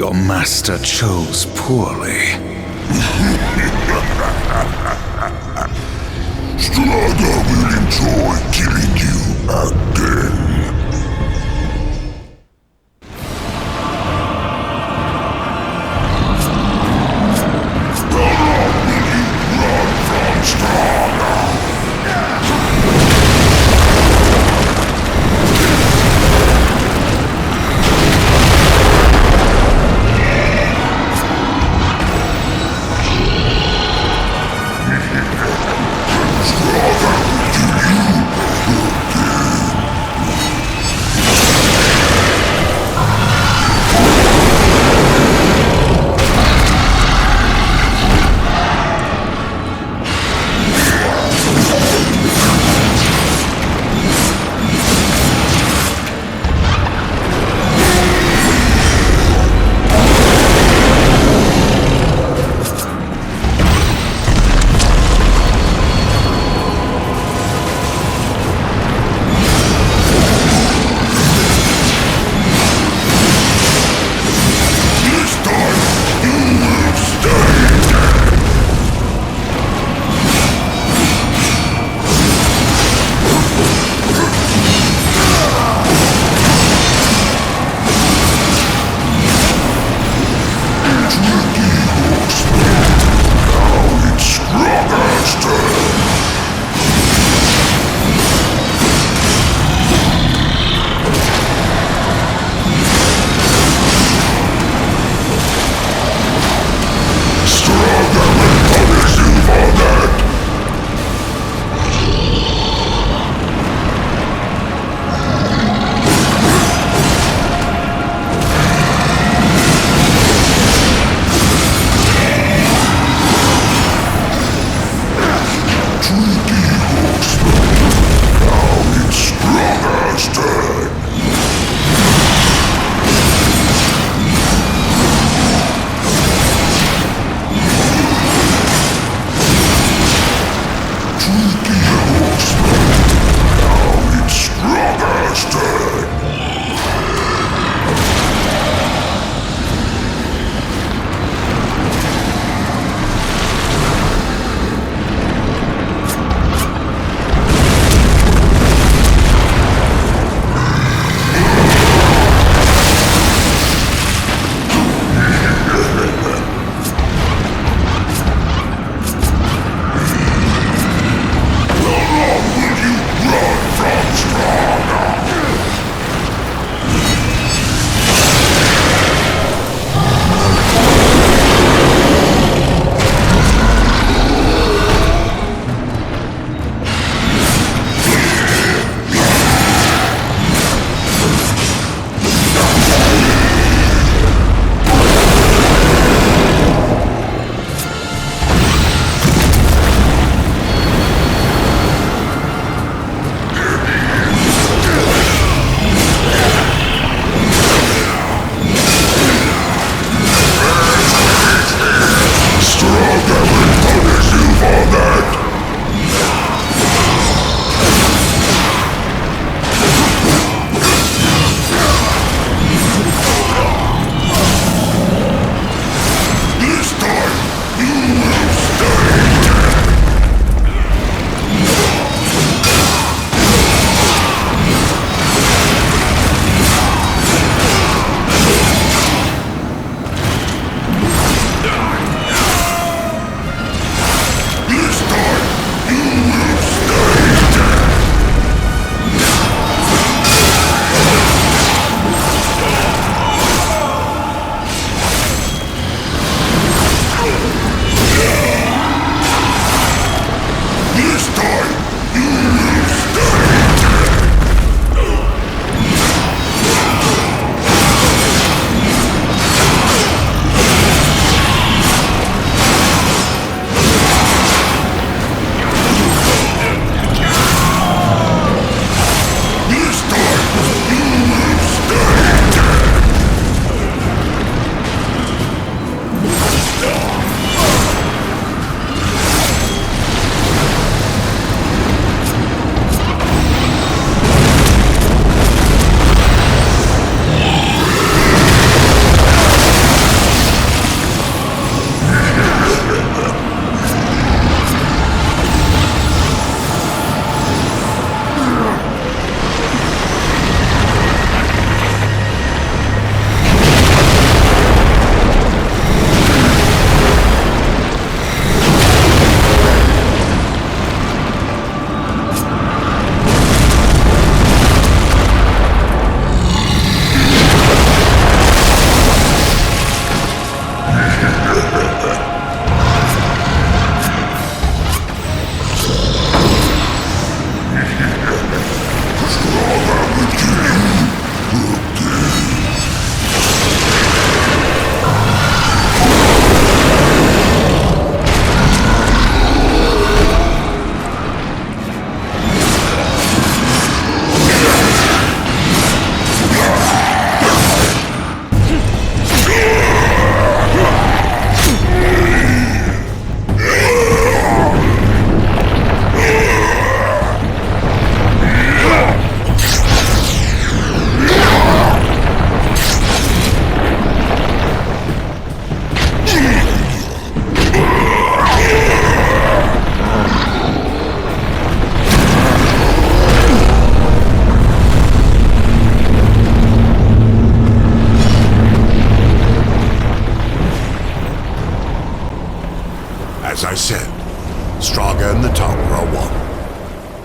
Your master chose poorly. Straga will enjoy killing you again.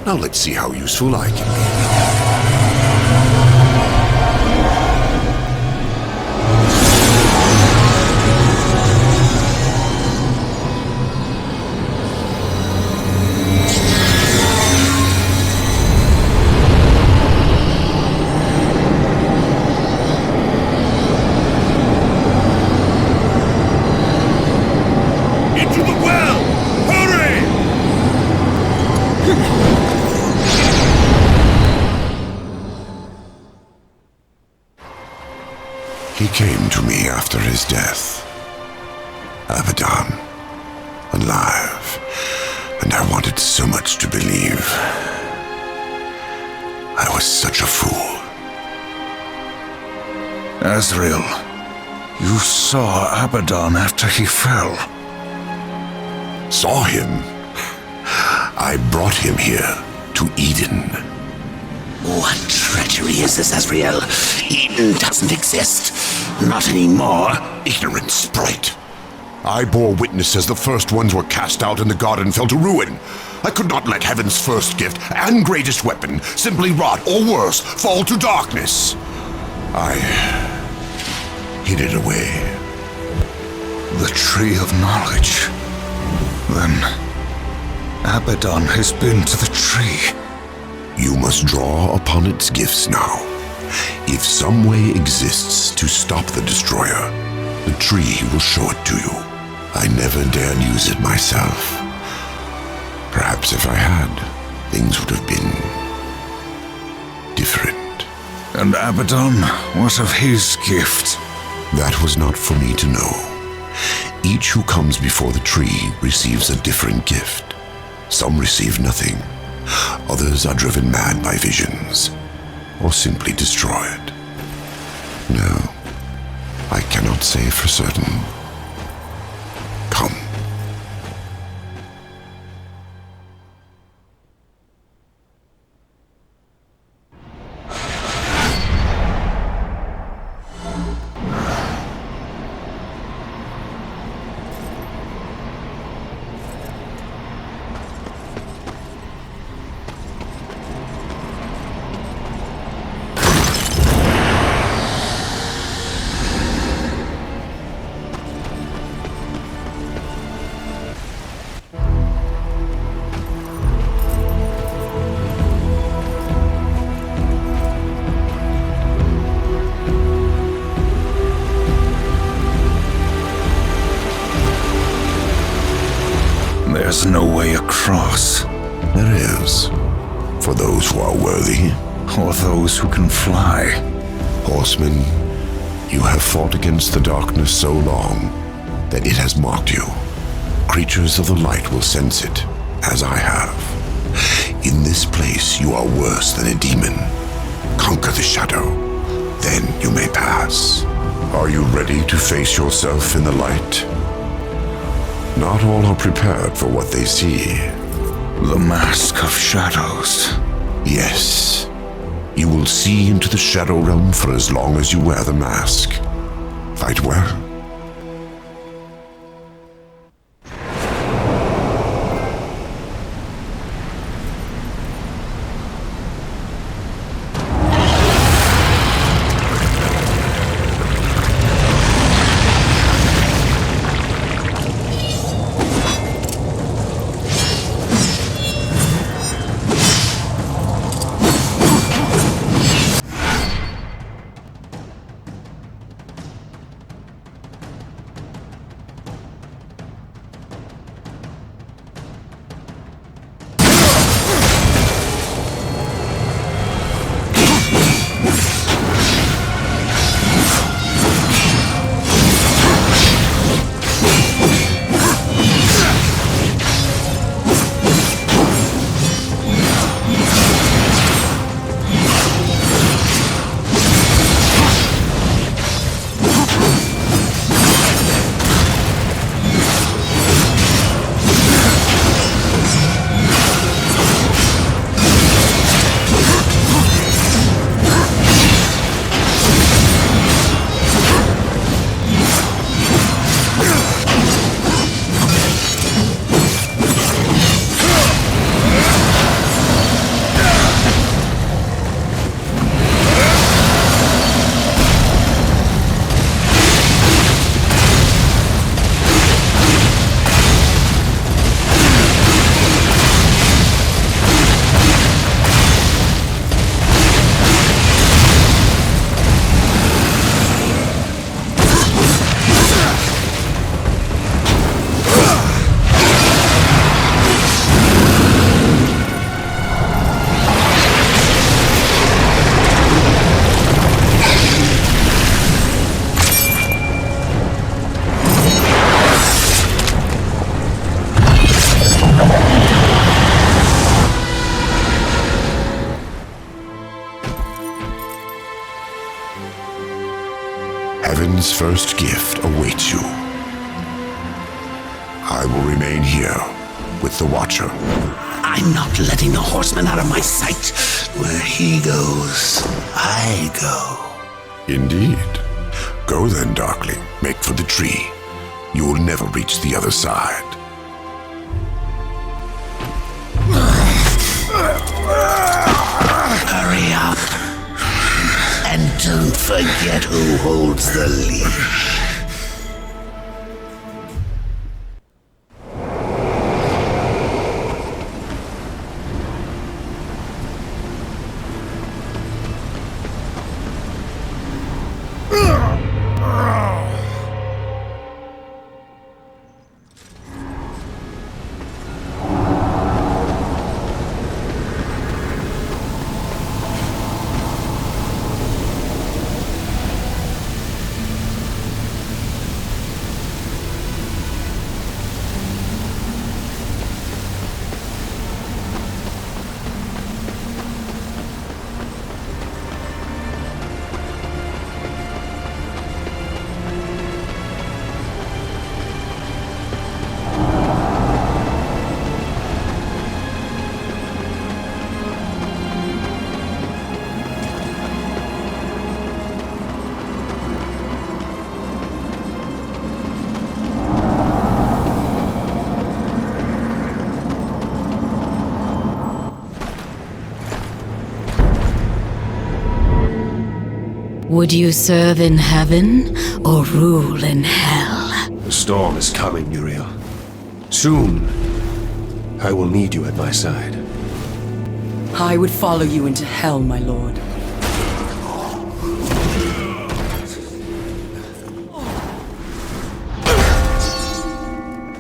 Now let's see how useful I can be. He came to me after his death. Abaddon, alive, and I wanted so much to believe. I was such a fool. Azrael, you saw Abaddon after he fell. Saw him? I brought him here to Eden. What treachery is this, Azrael? Eden doesn't exist. Not anymore. Ignorant sprite. I bore witness as the first ones were cast out and the garden fell to ruin. I could not let heaven's first gift and greatest weapon simply rot, or worse, fall to darkness. I hid it away. The tree of knowledge. Then Abaddon has been to the tree. You must draw upon its gifts now. If some way exists to stop the destroyer, the tree will show it to you. I never dared use it myself. Perhaps if I had, things would have been different. And Abaddon, what of his gift? That was not for me to know. Each who comes before the tree receives a different gift. Some receive nothing. Others are driven mad by visions, or simply destroyed. No, I cannot say for certain. Come. There's no way across. There is, for those who are worthy. Or those who can fly. Horsemen, you have fought against the darkness so long that it has mocked you. Creatures of the light will sense it, as I have. In this place, you are worse than a demon. Conquer the shadow, then you may pass. Are you ready to face yourself in the light? Not all are prepared for what they see. The mask of shadows. Yes. You will see into the shadow realm for as long as you wear the mask. Fight well. Abaddon's first gift awaits you. I will remain here with the Watcher. I'm not letting the horseman out of my sight. Where he goes, I go. Indeed. Go then, Darkling. Make for the tree. You will never reach the other side. Hurry up. And don't forget who holds the leash. Would you serve in heaven or rule in hell? The storm is coming, Uriel. Soon, I will need you at my side. I would follow you into hell, my lord.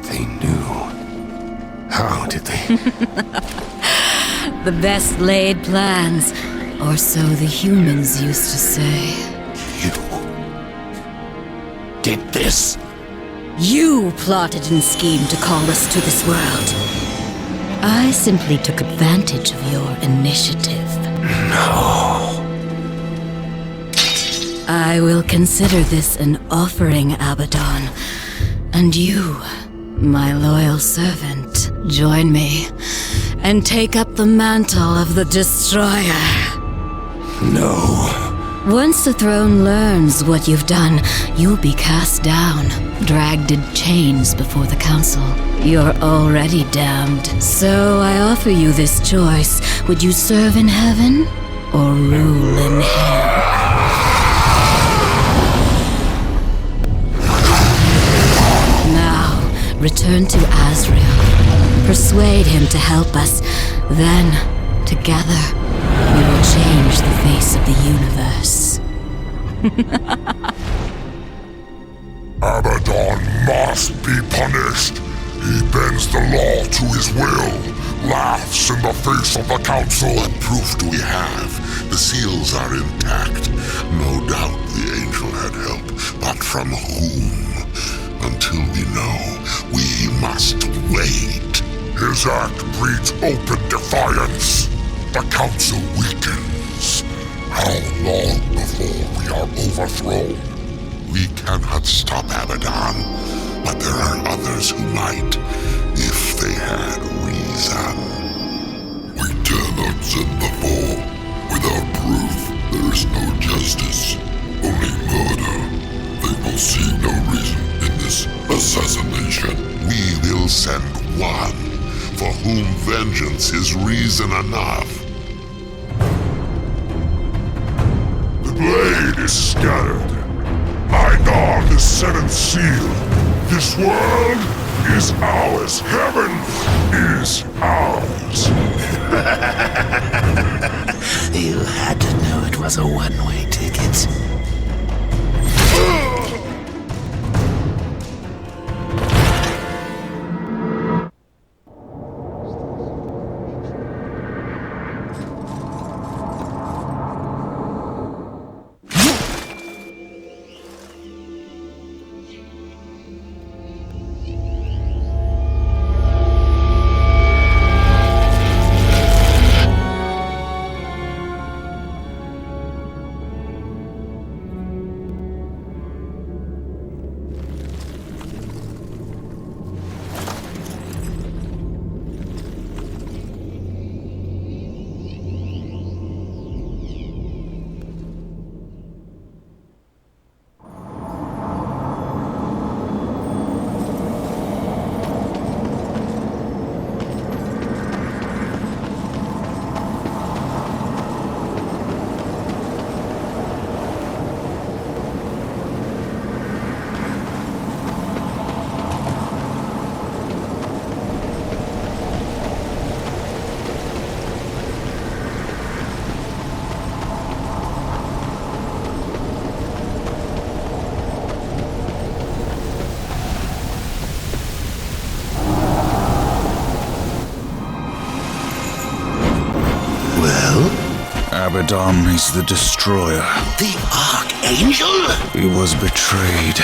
They knew. How did they? The best laid plans, or so the humans used to say. You did this? You plotted and schemed to call us to this world. I simply took advantage of your initiative. No. I will consider this an offering, Abaddon. And you, my loyal servant, join me and take up the mantle of the Destroyer. No. Once the throne learns what you've done, you'll be cast down, dragged in chains before the council. You're already damned, so I offer you this choice. Would you serve in heaven or rule in hell? Now, return to Azrael. Persuade him to help us. Then, together, we will change the face of the universe. Abaddon must be punished. He bends the law to his will, laughs in the face of the council. What proof do we have? The seals are intact. No doubt the angel had help, but from whom? Until we know, we must wait. His act breeds open defiance. The council weakens. How long before we are overthrown? We cannot stop Abaddon, but there are others who might, if they had reason. We cannot send the foe. Without proof, there is no justice, only murder. They will see no reason in this assassination. We will send one, for whom vengeance is reason enough. The blade is scattered. I don the seventh seal. This world is ours. Heaven is ours. You had to know it was a one-way ticket. Abaddon is the destroyer. The Archangel? He was betrayed.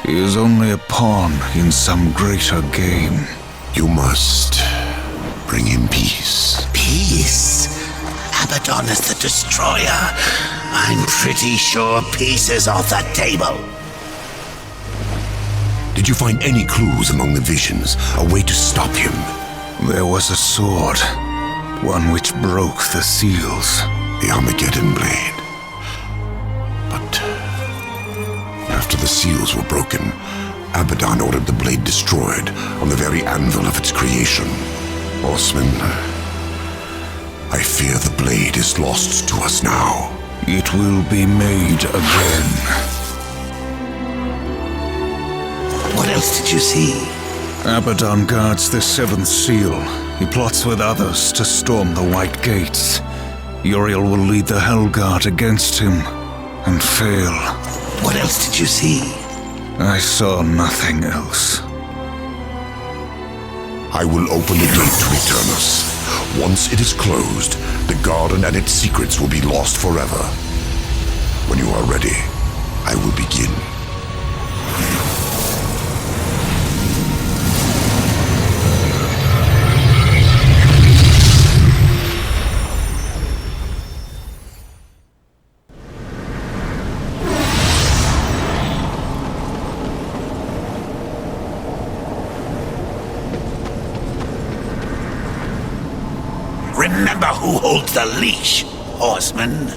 He is only a pawn in some greater game. You must bring him peace. Peace? Abaddon is the destroyer. I'm pretty sure peace is off the table. Did you find any clues among the visions, a way to stop him? There was a sword, one which broke the seals. The Armageddon blade. But after the seals were broken, Abaddon ordered the blade destroyed on the very anvil of its creation. Horseman, I fear the blade is lost to us now. It will be made again. What else did you see? Abaddon guards the seventh seal. He plots with others to storm the White Gates. Uriel will lead the Hellguard against him and fail. What else did you see? I saw nothing else. I will open the gate to Eternus. Once it is closed, the garden and its secrets will be lost forever. When you are ready, I will begin. Remember who holds the leash, horseman.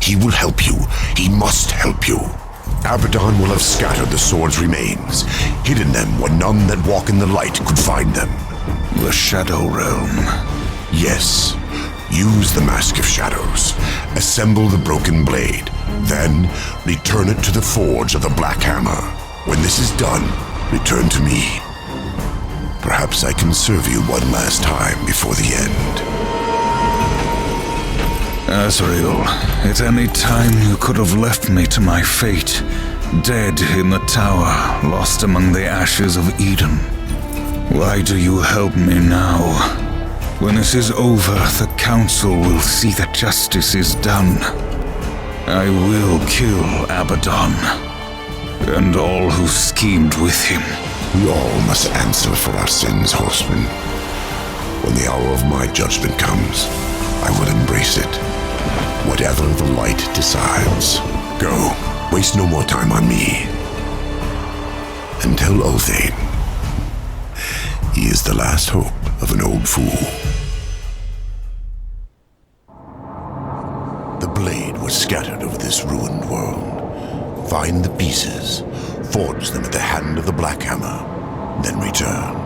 He will help you. He must help you. Abaddon will have scattered the sword's remains, hidden them where none that walk in the light could find them. The Shadow Realm. Yes. Use the Mask of Shadows. Assemble the broken blade. Then, return it to the forge of the Black Hammer. When this is done, return to me. Perhaps I can serve you one last time before the end. Azrael, at any time you could have left me to my fate, dead in the tower, lost among the ashes of Eden. Why do you help me now? When this is over, the Council will see that justice is done. I will kill Abaddon, and all who schemed with him. We all must answer for our sins, horseman. When the hour of my judgment comes, I will embrace it. Whatever the light decides. Go. Waste no more time on me. And tell Othane he is the last hope of an old fool. The blade was scattered over this ruined world. Find the pieces, forge them at the hand of the Black Hammer, then return.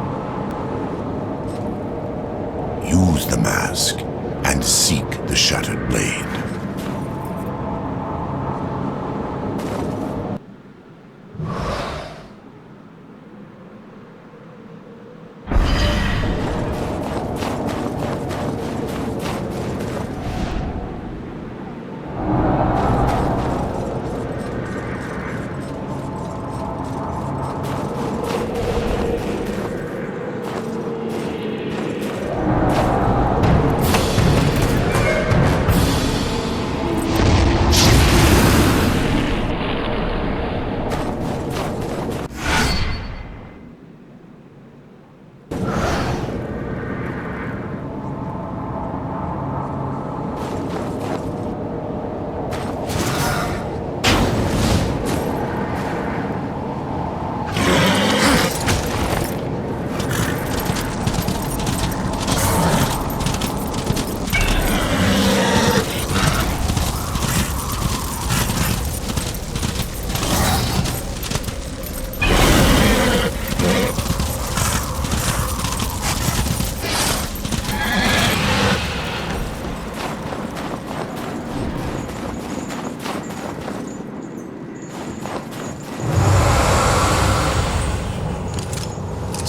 Use the mask and seek the shattered blade.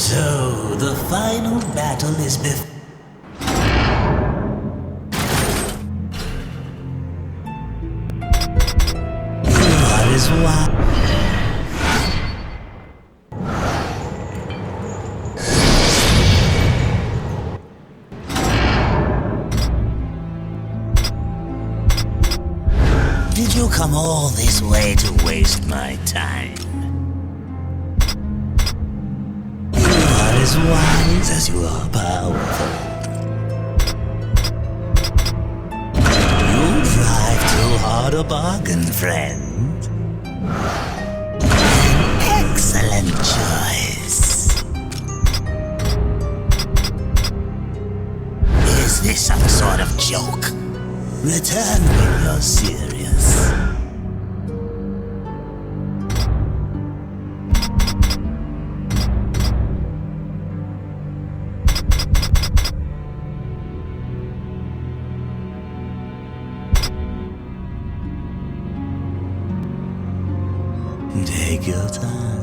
So, the final battle is before. What is why? Did you come all this way to waste my time? As wise as you are powerful. You drive too hard a bargain, friend. An excellent choice. Is this some sort of joke? Return when you're serious. Take your time.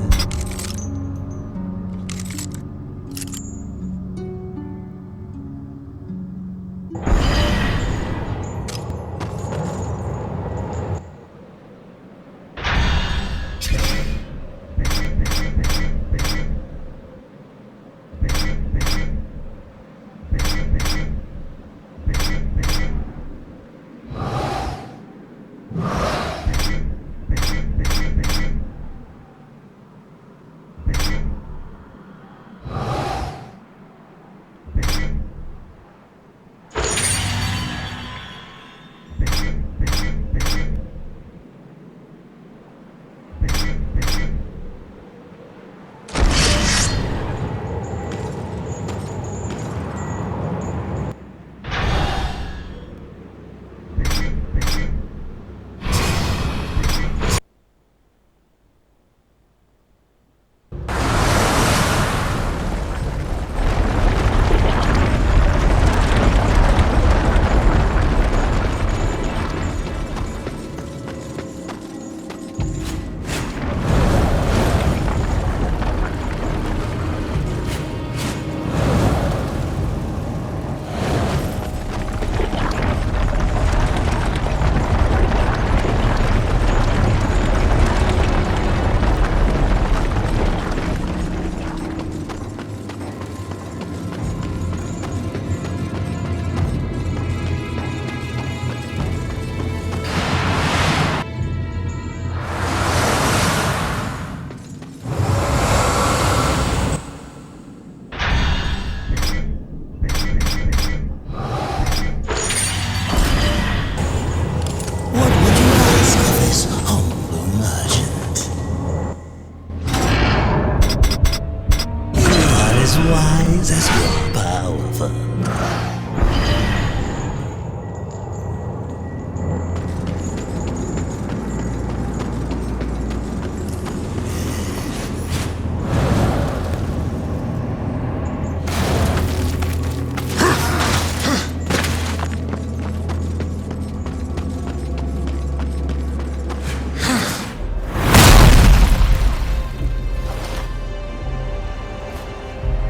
Wise as you're powerful.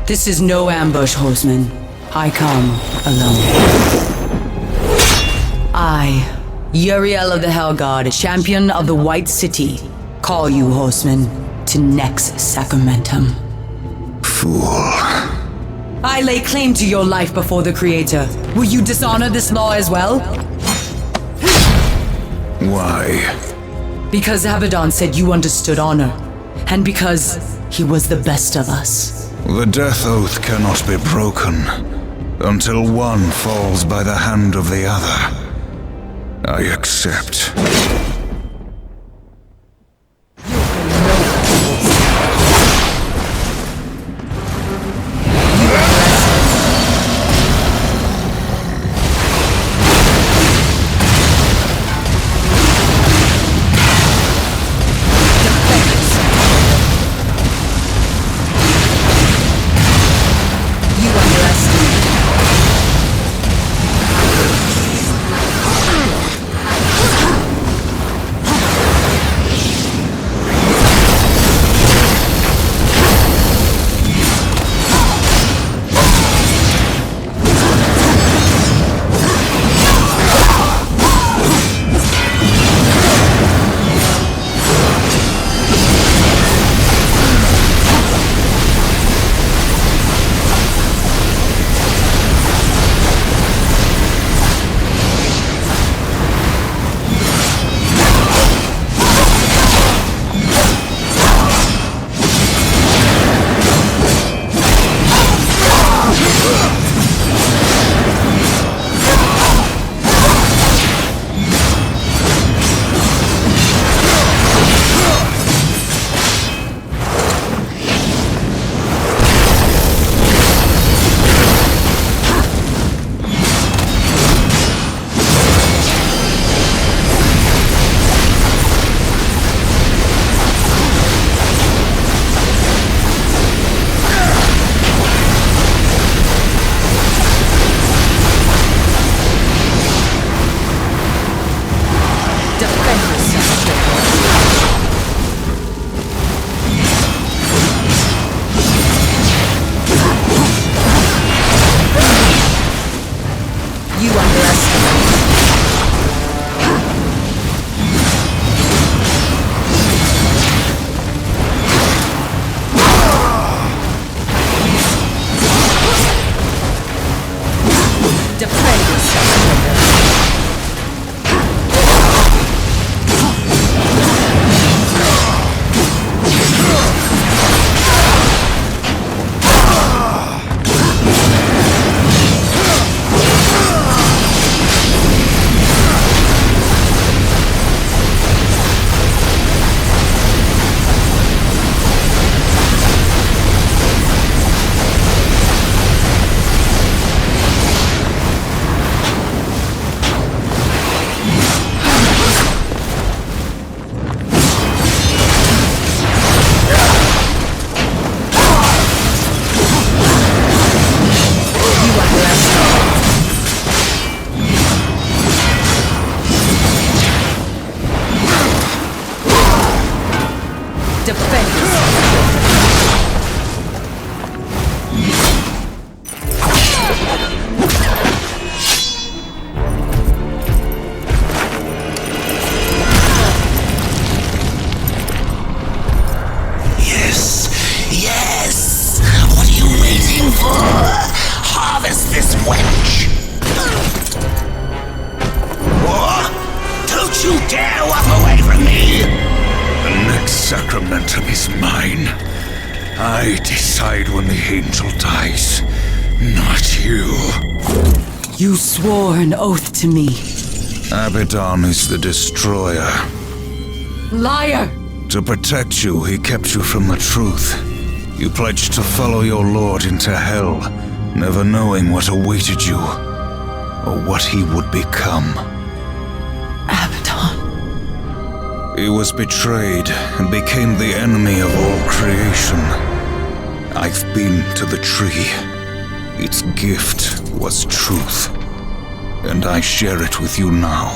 This is no ambush, horseman. I come alone. I, Uriel of the Hellguard, champion of the White City, call you, horseman, to Nex Sacramentum. Fool. I lay claim to your life before the Creator. Will you dishonor this law as well? Why? Because Abaddon said you understood honor, and because he was the best of us. The death oath cannot be broken until one falls by the hand of the other. I accept. Yes, yes! What are you waiting for? Harvest this wench! Or don't you dare walk away from me! The next sacramentum is mine. I decide when the angel dies, not you. You swore an oath to me. Abaddon is the destroyer. Liar! To protect you, he kept you from the truth. You pledged to follow your lord into hell, never knowing what awaited you, or what he would become. Abaddon. He was betrayed and became the enemy of all creation. I've been to the tree. Its gift was truth, and I share it with you now.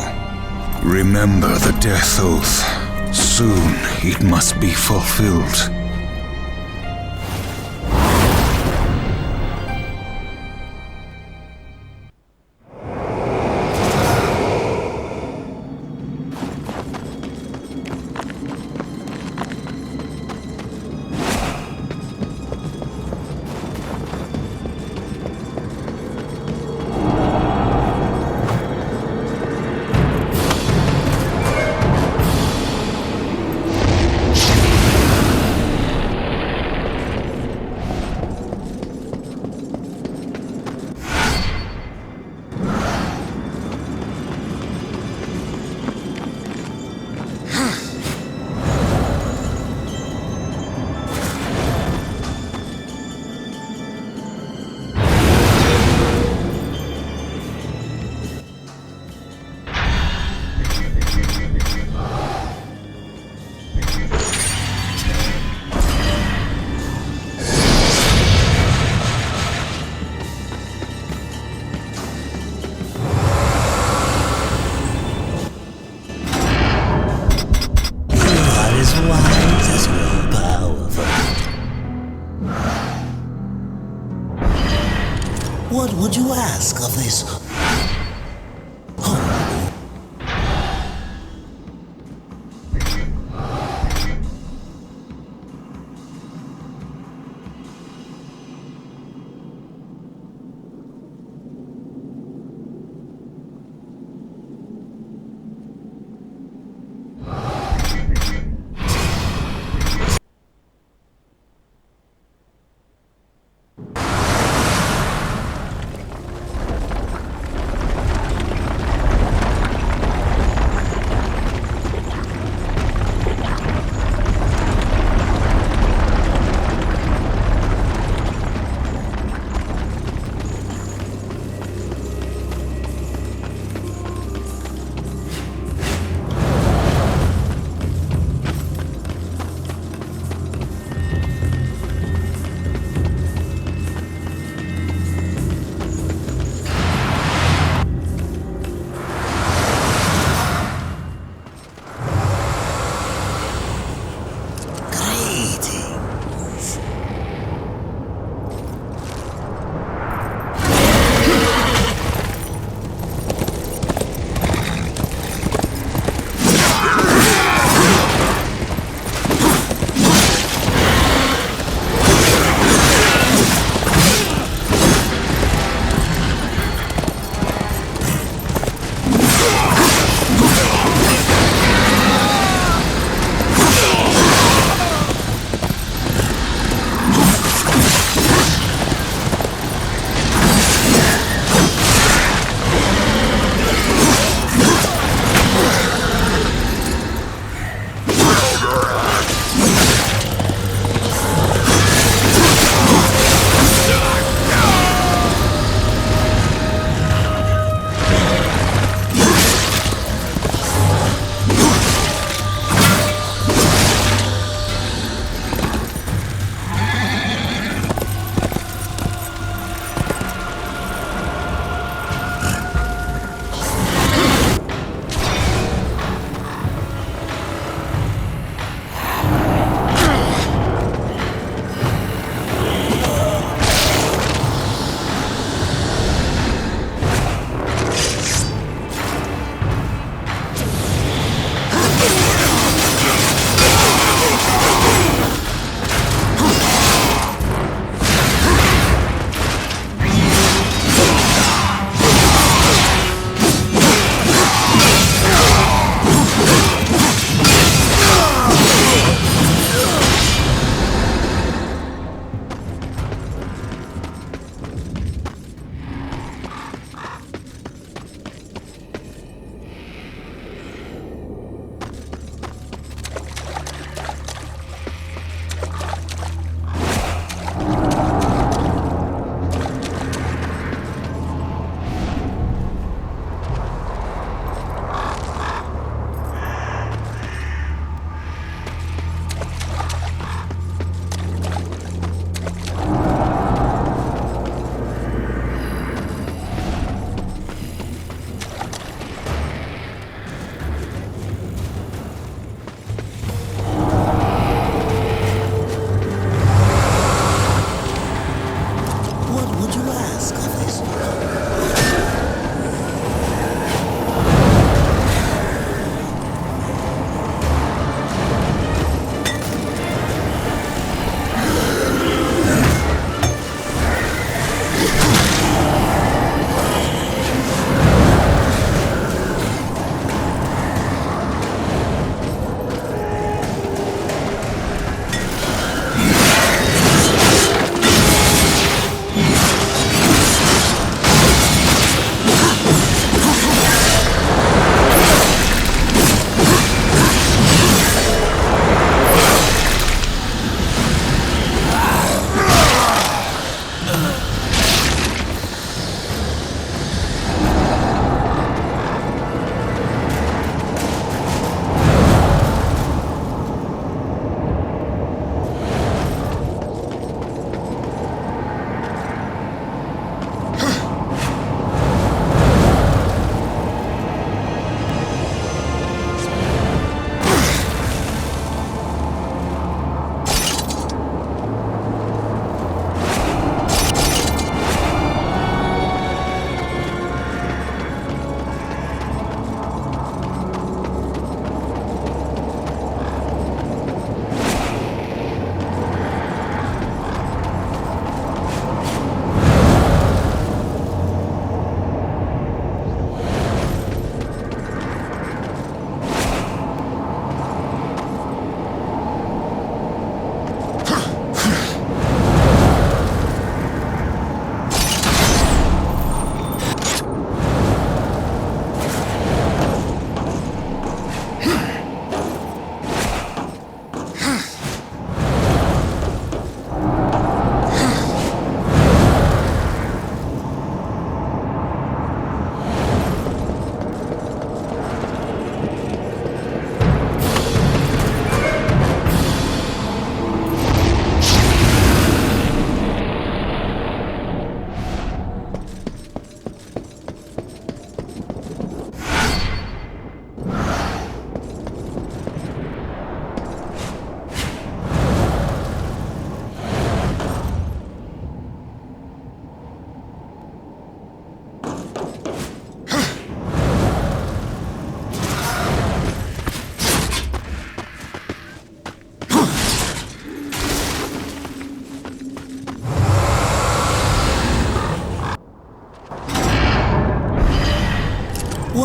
Remember the death oath. Soon it must be fulfilled. What would you ask of this?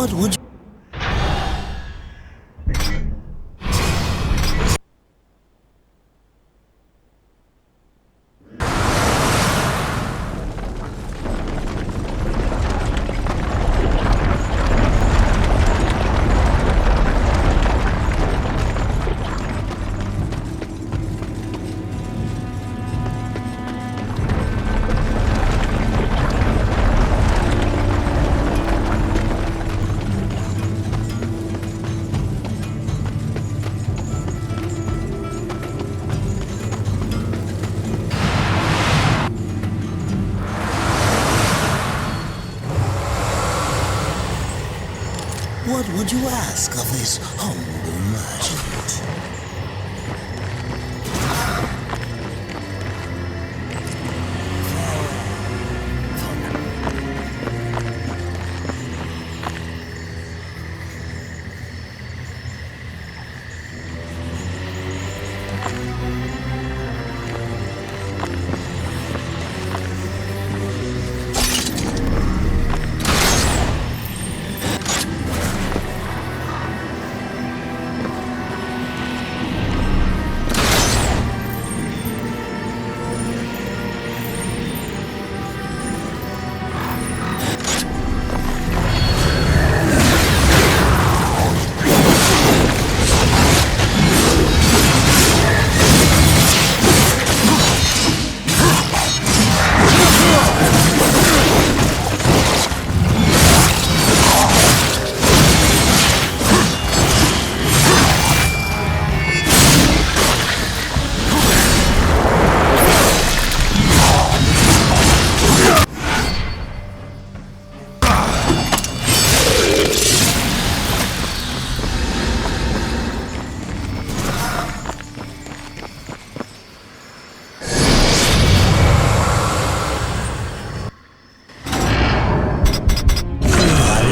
What would What would you ask of this humble merchant?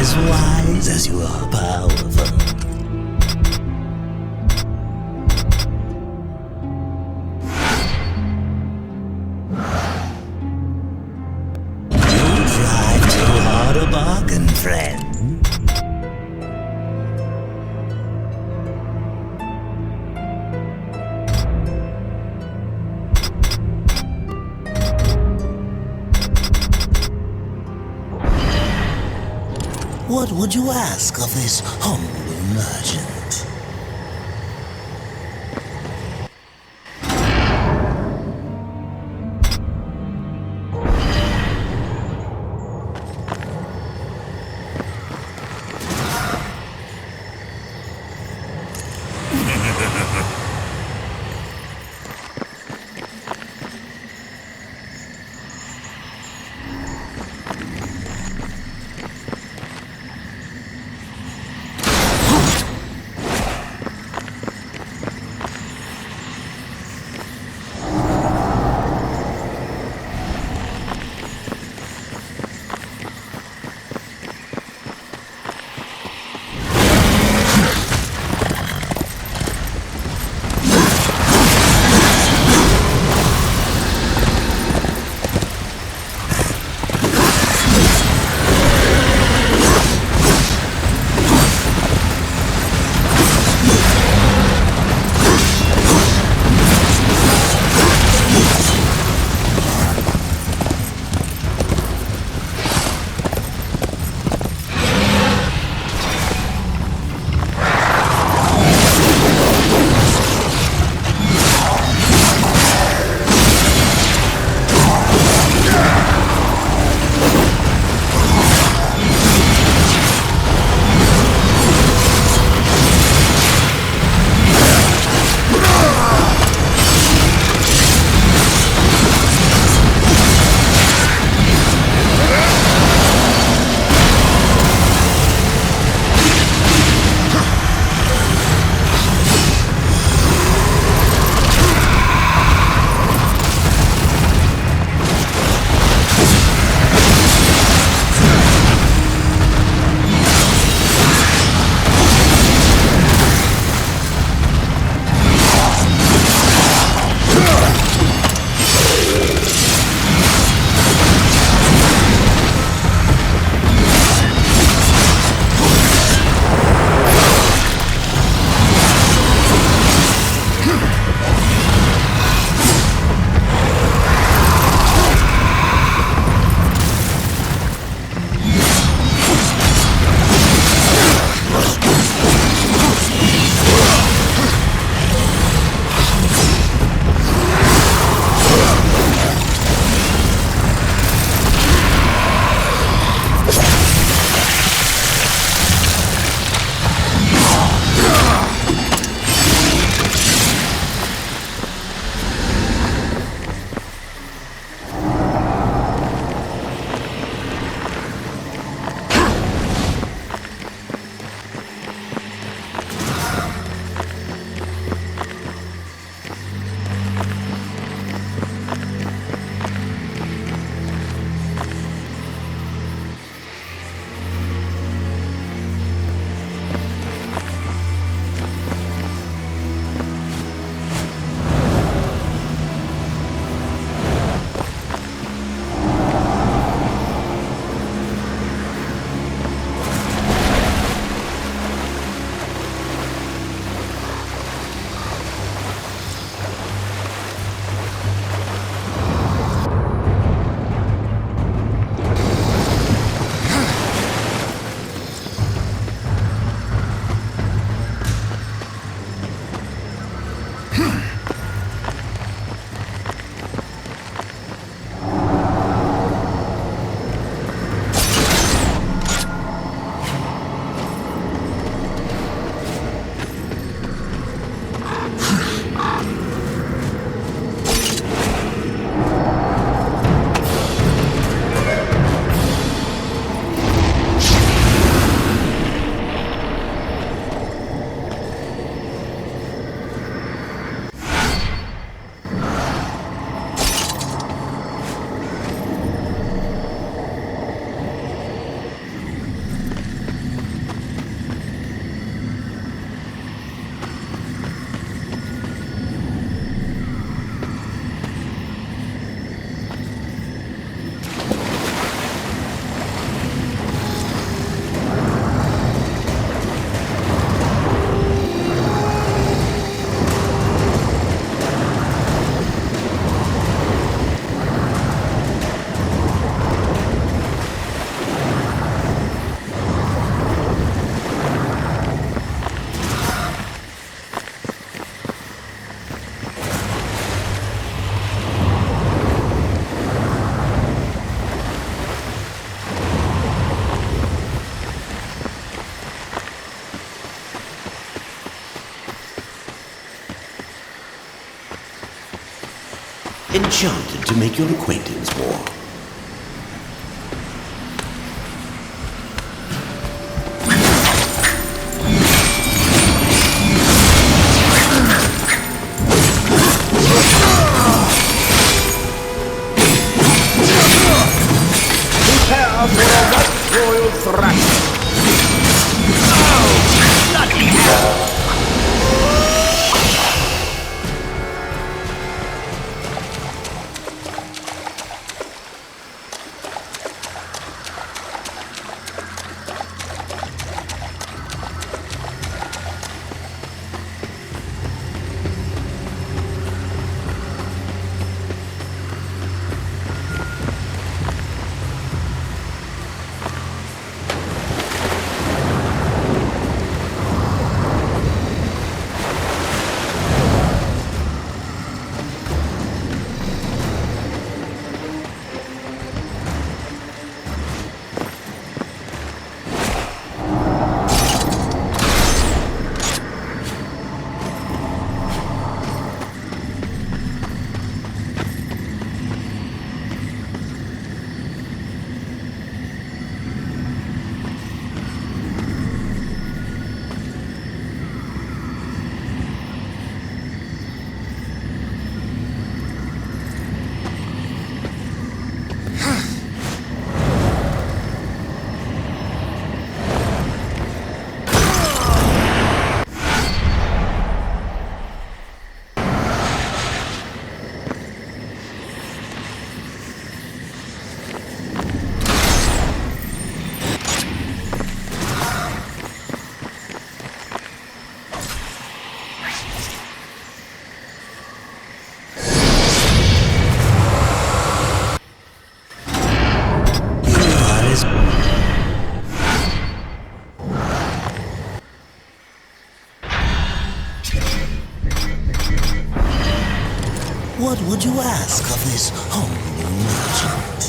As wise as you are powerful. You tried too hard a bargain, friend. What would you ask of this humble merchant? Enchanted to make your acquaintance more. Prepare for a right royal thrust. What would you ask of this humble merchant?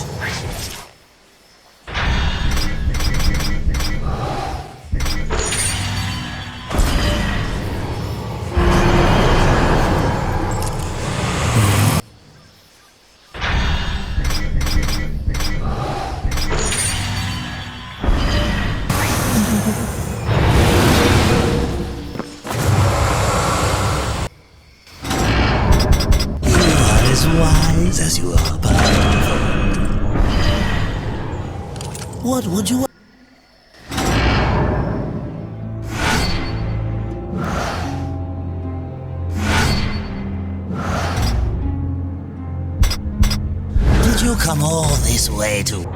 Wise as you are powerful. What would you... Did you come all this way to...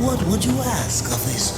What would you ask of this